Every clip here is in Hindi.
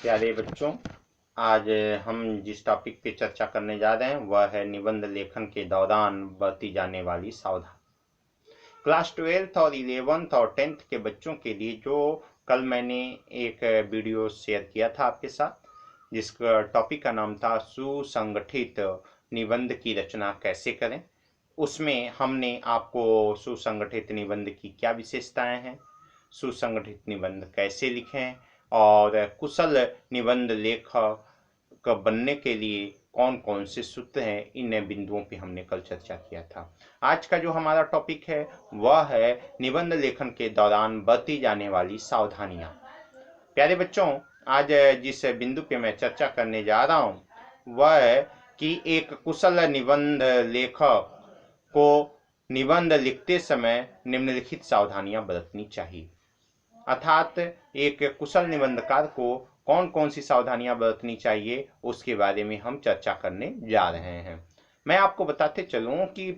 प्यारे बच्चों, आज हम जिस टॉपिक पे चर्चा करने जा रहे हैं वह है निबंध लेखन के दौरान बरती जाने वाली सावधानी। क्लास 12th और 11th और 10th के बच्चों के लिए जो कल मैंने एक वीडियो शेयर किया था आपके साथ, जिसका टॉपिक का नाम था सुसंगठित निबंध की रचना कैसे करें। उसमें हमने आपको सुसंगठित निबंध की क्या विशेषताएं हैं, सुसंगठित निबंध कैसे लिखें और कुशल निबंध लेखक बनने के लिए कौन कौन से सूत्र हैं, इन बिंदुओं पे हमने कल चर्चा किया था। आज का जो हमारा टॉपिक है वह है निबंध लेखन के दौरान बरती जाने वाली सावधानियां। प्यारे बच्चों, आज जिस बिंदु पे मैं चर्चा करने जा रहा हूं वह है कि एक कुशल निबंध लेखक को निबंध लिखते समय निम्नलिखित सावधानियां बरतनी चाहिए। अर्थात एक कुशल निबंधकार को कौन कौन सी सावधानियां बरतनी चाहिए उसके बारे में हम चर्चा करने जा रहे हैं। मैं आपको बताते चलूं कि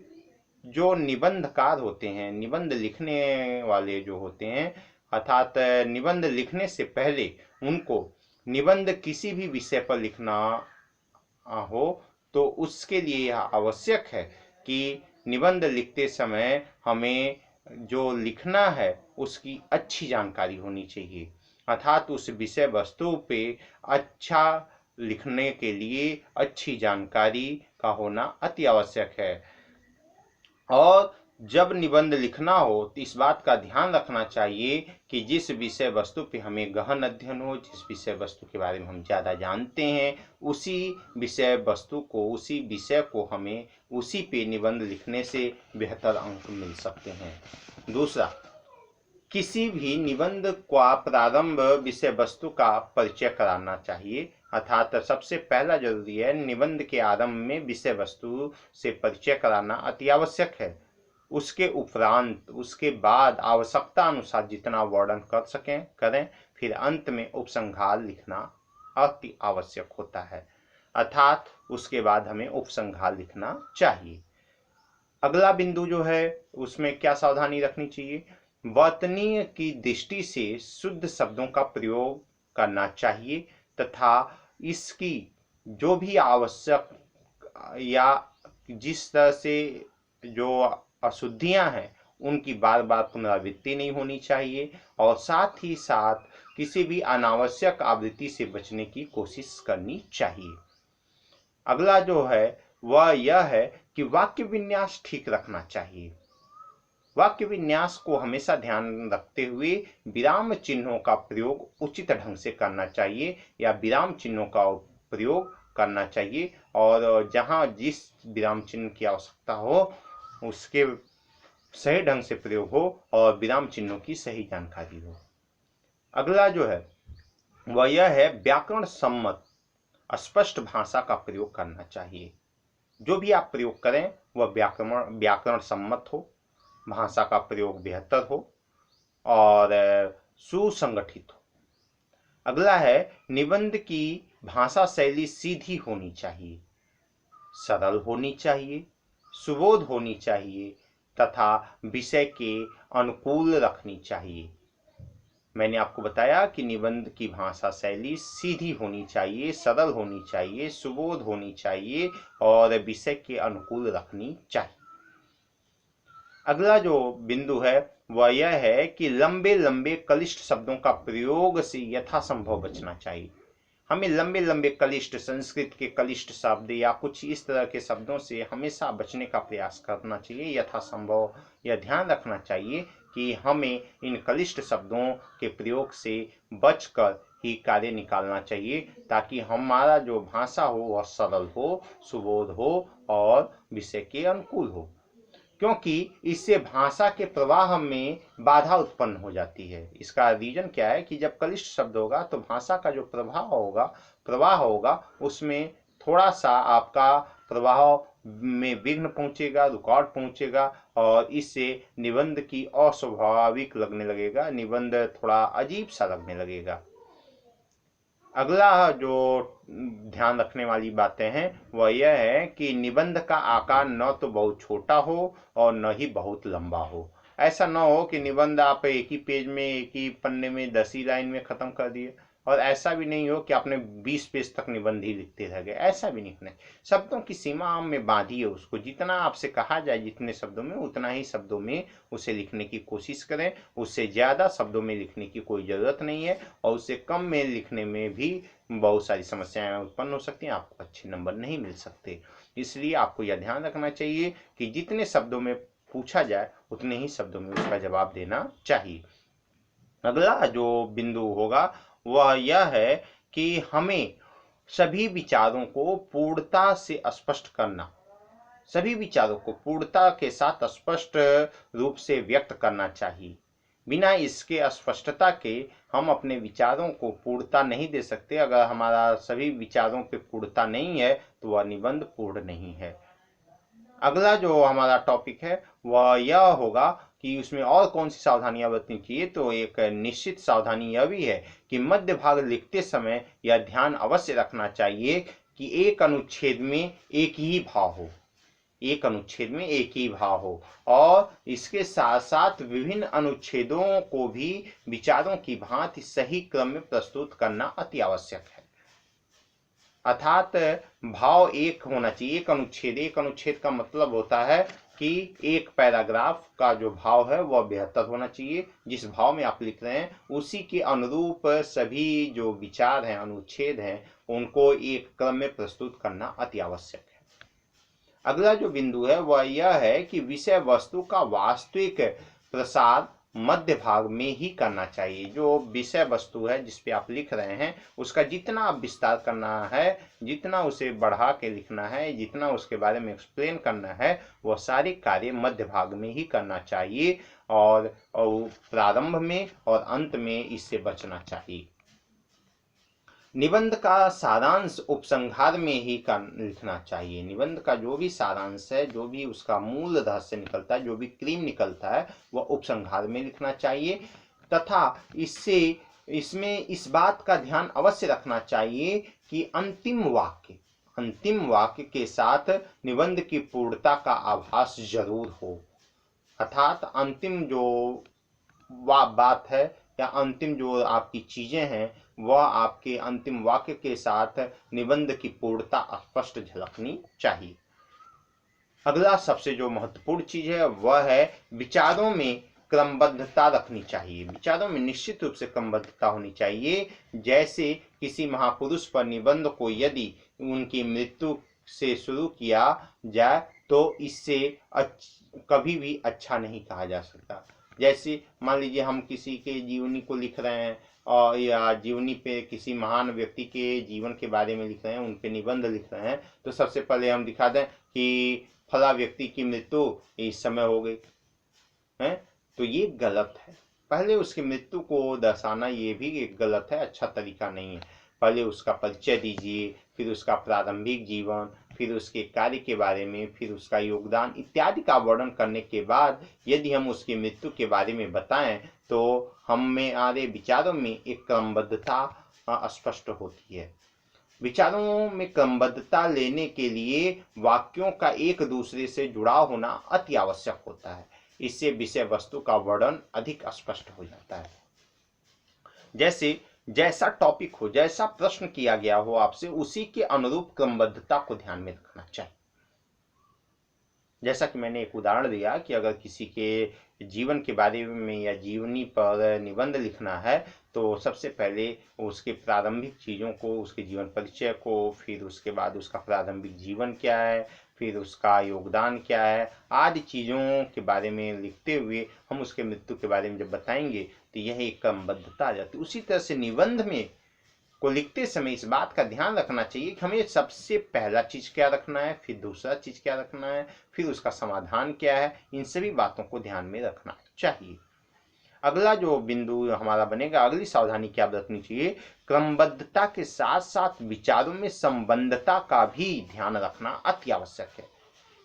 जो निबंधकार होते हैं, निबंध लिखने वाले जो होते हैं, अर्थात निबंध लिखने से पहले उनको निबंध किसी भी विषय पर लिखना हो तो उसके लिए यह आवश्यक है कि निबंध लिखते समय हमें जो लिखना है उसकी अच्छी जानकारी होनी चाहिए। अर्थात उस विषय वस्तु पे अच्छा लिखने के लिए अच्छी जानकारी का होना अति आवश्यक है। और जब निबंध लिखना हो तो इस बात का ध्यान रखना चाहिए कि जिस विषय वस्तु पे हमें गहन अध्ययन हो, जिस विषय वस्तु के बारे में हम ज़्यादा जानते हैं, उसी विषय वस्तु को, उसी विषय को हमें उसी पे निबंध लिखने से बेहतर अंक मिल सकते हैं। दूसरा, किसी भी निबंध का प्रारंभ विषय वस्तु का परिचय कराना चाहिए। अर्थात सबसे पहला जरूरी है निबंध के आरंभ में विषय वस्तु से परिचय कराना अति आवश्यक है। उसके उपरांत, उसके बाद आवश्यकता अनुसार जितना वर्णन कर सकें करें, फिर अंत में उपसंहार लिखना अति आवश्यक होता है। अर्थात उसके बाद हमें उपसंहार लिखना चाहिए। अगला बिंदु जो है उसमें क्या सावधानी रखनी चाहिए, वर्तनीय की दृष्टि से शुद्ध शब्दों का प्रयोग करना चाहिए तथा इसकी जो भी आवश्यक या जिस तरह से जो अशुद्धियां हैं उनकी बार बार पुनरावृत्ति नहीं होनी चाहिए और साथ ही साथ किसी भी अनावश्यक आवृत्ति से बचने की कोशिश करनी चाहिए। अगला जो है वह यह है कि वाक्य विन्यास ठीक रखना चाहिए। वाक्य विन्यास को हमेशा ध्यान रखते हुए विराम चिन्हों का प्रयोग उचित ढंग से करना चाहिए या विराम चिन्हों का प्रयोग करना चाहिए और जहां जिस विराम चिन्ह की आवश्यकता हो उसके सही ढंग से प्रयोग हो और विराम चिन्हों की सही जानकारी हो। अगला जो है वह यह है व्याकरण सम्मत स्पष्ट भाषा का प्रयोग करना चाहिए। जो भी आप प्रयोग करें वह व्याकरण सम्मत हो, भाषा का प्रयोग बेहतर हो और सुसंगठित हो। अगला है निबंध की भाषा शैली सीधी होनी चाहिए, सरल होनी चाहिए, सुबोध होनी चाहिए तथा विषय के अनुकूल रखनी चाहिए। मैंने आपको बताया कि निबंध की भाषा शैली सीधी होनी चाहिए, सरल होनी चाहिए, सुबोध होनी चाहिए और विषय के अनुकूल रखनी चाहिए। अगला जो बिंदु है वह यह है कि लंबे लंबे क्लिष्ट शब्दों का प्रयोग से यथासंभव बचना चाहिए। हमें लंबे लंबे क्लिष्ट, संस्कृत के क्लिष्ट शब्द या कुछ इस तरह के शब्दों से हमेशा बचने का प्रयास करना चाहिए। यथासंभव यह ध्यान रखना चाहिए कि हमें इन क्लिष्ट शब्दों के प्रयोग से बचकर ही कार्य निकालना चाहिए ताकि हमारा जो भाषा हो वह सरल हो, सुबोध हो और विषय के अनुकूल हो। क्योंकि इससे भाषा के प्रवाह में बाधा उत्पन्न हो जाती है। इसका रीजन क्या है कि जब क्लिष्ट शब्द होगा तो भाषा का जो प्रवाह होगा उसमें थोड़ा सा आपका प्रवाह में विघ्न पहुंचेगा, रुकावट पहुंचेगा और इससे निबंध की अस्वाभाविक लगने लगेगा, निबंध थोड़ा अजीब सा लगने लगेगा। अगला जो ध्यान रखने वाली बातें हैं वह यह है कि निबंध का आकार न तो बहुत छोटा हो और न ही बहुत लंबा हो। ऐसा न हो कि निबंध आप एक ही पेज में, एक ही पन्ने में 10 ही लाइन में खत्म कर दिए और ऐसा भी नहीं हो कि आपने 20 पेज तक निबंध ही लिखते रह गए, ऐसा भी नहीं होना। शब्दों की सीमा में बांधिए उसको, जितना आपसे कहा जाए जितने शब्दों में उतना ही शब्दों में उसे लिखने की कोशिश करें। उससे ज़्यादा शब्दों में लिखने की कोई ज़रूरत नहीं है, और उससे कम में लिखने में भी बहुत सारी समस्याएं उत्पन्न हो सकती हैं, आपको अच्छे नंबर नहीं मिल सकते। इसलिए आपको यह ध्यान रखना चाहिए कि जितने शब्दों में पूछा जाए उतने ही शब्दों में उसका जवाब देना चाहिए। अगला जो बिंदु होगा वह यह है कि हमें सभी विचारों को पूर्णता से स्पष्ट करना, सभी विचारों को पूर्णता के साथ स्पष्ट रूप से व्यक्त करना चाहिए। बिना इसके स्पष्टता के हम अपने विचारों को पूर्णता नहीं दे सकते। अगर हमारा सभी विचारों पे पूर्णता नहीं है तो वह निबंध पूर्ण नहीं है। अगला जो हमारा टॉपिक है वह यह होगा कि उसमें और कौन सी सावधानियां बरतनी चाहिए। तो एक निश्चित सावधानी यह भी है कि मध्य भाग लिखते समय यह ध्यान अवश्य रखना चाहिए कि एक अनुच्छेद में एक ही भाव हो, एक अनुच्छेद में एक ही भाव हो, और इसके साथ साथ विभिन्न अनुच्छेदों को भी विचारों की भांति सही क्रम में प्रस्तुत करना अति आवश्यक है। अर्थात भाव एक होना चाहिए। एक अनुच्छेद का मतलब होता है कि एक पैराग्राफ का जो भाव है वह बेहतर होना चाहिए। जिस भाव में आप लिख रहे हैं उसी के अनुरूप सभी जो विचार हैं, अनुच्छेद हैं, उनको एक क्रम में प्रस्तुत करना अति आवश्यक है। अगला जो बिंदु है वह यह है कि विषय वस्तु का वास्तविक प्रसार मध्य भाग में ही करना चाहिए। जो विषय वस्तु है जिस पे आप लिख रहे हैं उसका जितना आप विस्तार करना है, जितना उसे बढ़ा के लिखना है, जितना उसके बारे में एक्सप्लेन करना है, वह सारे कार्य मध्य भाग में ही करना चाहिए, और प्रारंभ में और अंत में इससे बचना चाहिए। निबंध का सारांश उपसंहार में ही लिखना चाहिए। निबंध का जो भी सारांश है, जो भी उसका मूल रहस्य निकलता है, जो भी क्रीम निकलता है, वह उपसंहार में लिखना चाहिए। तथा इसमें इस बात का ध्यान अवश्य रखना चाहिए कि अंतिम वाक्य के साथ निबंध की पूर्णता का आभास जरूर हो। अर्थात अंतिम जो बात है या अंतिम जो आपकी चीजें हैं वह आपके अंतिम वाक्य के साथ निबंध की पूर्णता स्पष्ट झलकनी चाहिए। अगला सबसे जो महत्वपूर्ण चीज है वह है विचारों में क्रमबद्धता रखनी चाहिए। विचारों में निश्चित रूप से क्रमबद्धता होनी चाहिए। जैसे किसी महापुरुष पर निबंध को यदि उनकी मृत्यु से शुरू किया जाए तो इससे कभी भी अच्छा नहीं कहा जा सकता। जैसे मान लीजिए हम किसी के जीवनी को लिख रहे हैं और या जीवनी पे किसी महान व्यक्ति के जीवन के बारे में लिख रहे हैं, उन पे निबंध लिख रहे हैं, तो सबसे पहले हम दिखा दें कि फला व्यक्ति की मृत्यु इस समय हो गई है, तो ये गलत है। पहले उसकी मृत्यु को दर्शाना ये भी एक गलत है, अच्छा तरीका नहीं है। पहले उसका परिचय दीजिए, फिर उसका प्रारंभिक जीवन, फिर उसके कार्य के बारे में, फिर उसका योगदान इत्यादि का वर्णन करने के बाद यदि हम उसकी मृत्यु के बारे में बताएं तो हमारे विचारों में एक क्रमबद्धता स्पष्ट होती है। विचारों में क्रमबद्धता लेने के लिए वाक्यों का एक दूसरे से जुड़ाव होना अति आवश्यक होता है। इससे विषय वस्तु का वर्णन अधिक स्पष्ट हो जाता है। जैसा टॉपिक हो, जैसा प्रश्न किया गया हो आपसे, उसी के अनुरूप क्रमबद्धता को ध्यान में रखना चाहिए। जैसा कि मैंने एक उदाहरण दिया कि अगर किसी के जीवन के बारे में या जीवनी पर निबंध लिखना है तो सबसे पहले उसके प्रारंभिक चीज़ों को, उसके जीवन परिचय को, फिर उसके बाद उसका प्रारंभिक जीवन क्या है, फिर उसका योगदान क्या है, आदि चीज़ों के बारे में लिखते हुए हम उसके मृत्यु के बारे में जब बताएंगे तो यह एक क्रमबद्धता आ जाती है। उसी तरह से निबंध में को लिखते समय इस बात का ध्यान रखना चाहिए कि हमें सबसे पहला चीज क्या रखना है, फिर दूसरा चीज क्या रखना है, फिर उसका समाधान क्या है। इन सभी बातों को ध्यान में रखना चाहिए। अगला जो बिंदु हमारा बनेगा, अगली सावधानी क्या बरतनी चाहिए, क्रमबद्धता के साथ साथ विचारों में संबंधता का भी ध्यान रखना अति आवश्यक है।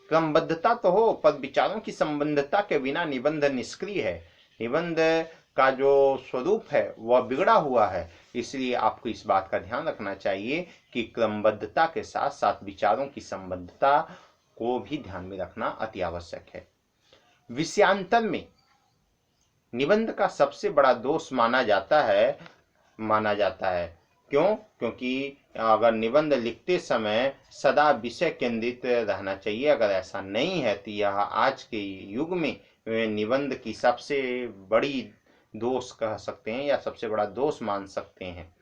क्रमबद्धता तो हो पर विचारों की संबंधता के बिना निबंध निष्क्रिय है। निबंध का जो स्वरूप है वह बिगड़ा हुआ है। इसलिए आपको इस बात का ध्यान रखना चाहिए कि क्रमबद्धता के साथ साथ विचारों की संबद्धता को भी ध्यान में रखना अति आवश्यक है। विषयांतर में निबंध का सबसे बड़ा दोष माना जाता है माना जाता है। क्यों? क्योंकि अगर निबंध लिखते समय सदा विषय केंद्रित रहना चाहिए। अगर ऐसा नहीं है तो यह आज के युग में निबंध की सबसे बड़ी दोष कह सकते हैं या सबसे बड़ा दोष मान सकते हैं।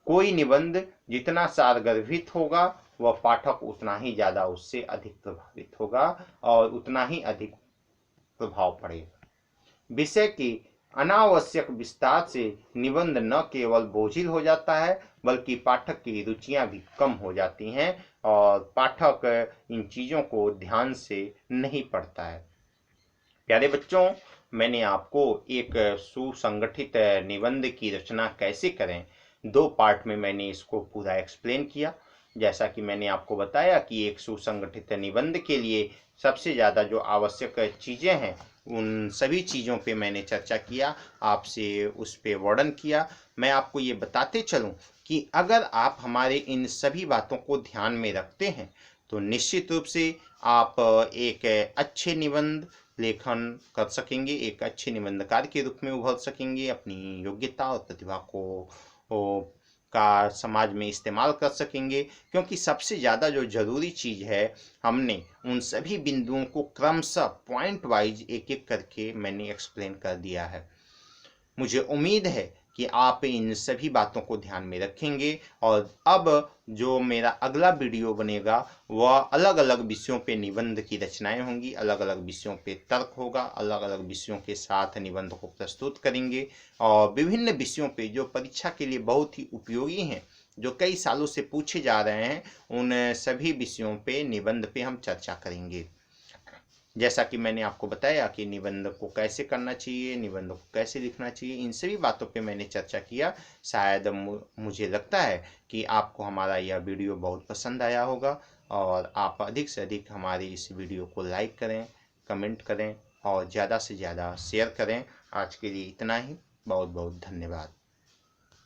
कोई निबंध जितना सारगर्भित होगा वह पाठक उतना ही ज्यादा उससे अधिक प्रभावित होगा और उतना ही अधिक प्रभाव पड़ेगा। विषय के अनावश्यक विस्तार से निबंध न केवल बोझिल हो जाता है बल्कि पाठक की रुचियां भी कम हो जाती हैं और पाठक इन चीजों को ध्यान से नहीं पढ़ता है। प्यारे बच्चों, मैंने आपको एक सुसंगठित निबंध की रचना कैसे करें, 2 पार्ट में मैंने इसको पूरा एक्सप्लेन किया। जैसा कि मैंने आपको बताया कि एक सुसंगठित निबंध के लिए सबसे ज़्यादा जो आवश्यक चीज़ें हैं उन सभी चीज़ों पे मैंने चर्चा किया, आपसे उस पे वर्णन किया। मैं आपको ये बताते चलूं कि अगर आप हमारे इन सभी बातों को ध्यान में रखते हैं तो निश्चित रूप से आप एक अच्छे निबंध लेखन कर सकेंगे, एक अच्छे निबंधकार के रूप में उभर सकेंगे, अपनी योग्यता और प्रतिभा को का समाज में इस्तेमाल कर सकेंगे। क्योंकि सबसे ज़्यादा जो ज़रूरी चीज़ है, हमने उन सभी बिंदुओं को क्रमशः पॉइंट वाइज एक एक करके मैंने एक्सप्लेन कर दिया है। मुझे उम्मीद है कि आप इन सभी बातों को ध्यान में रखेंगे और अब जो मेरा अगला वीडियो बनेगा वह अलग अलग विषयों पे निबंध की रचनाएं होंगी, अलग अलग विषयों पे तर्क होगा, अलग अलग विषयों के साथ निबंध को प्रस्तुत करेंगे और विभिन्न विषयों पे जो परीक्षा के लिए बहुत ही उपयोगी हैं, जो कई सालों से पूछे जा रहे हैं, उन सभी विषयों पे निबंध पे हम चर्चा करेंगे। जैसा कि मैंने आपको बताया कि निबंध को कैसे करना चाहिए, निबंध को कैसे लिखना चाहिए, इन सभी बातों पे मैंने चर्चा किया। शायद मुझे लगता है कि आपको हमारा यह वीडियो बहुत पसंद आया होगा और आप अधिक से अधिक हमारी इस वीडियो को लाइक करें, कमेंट करें और ज़्यादा से ज़्यादा शेयर करें। आज के लिए इतना ही। बहुत बहुत धन्यवाद।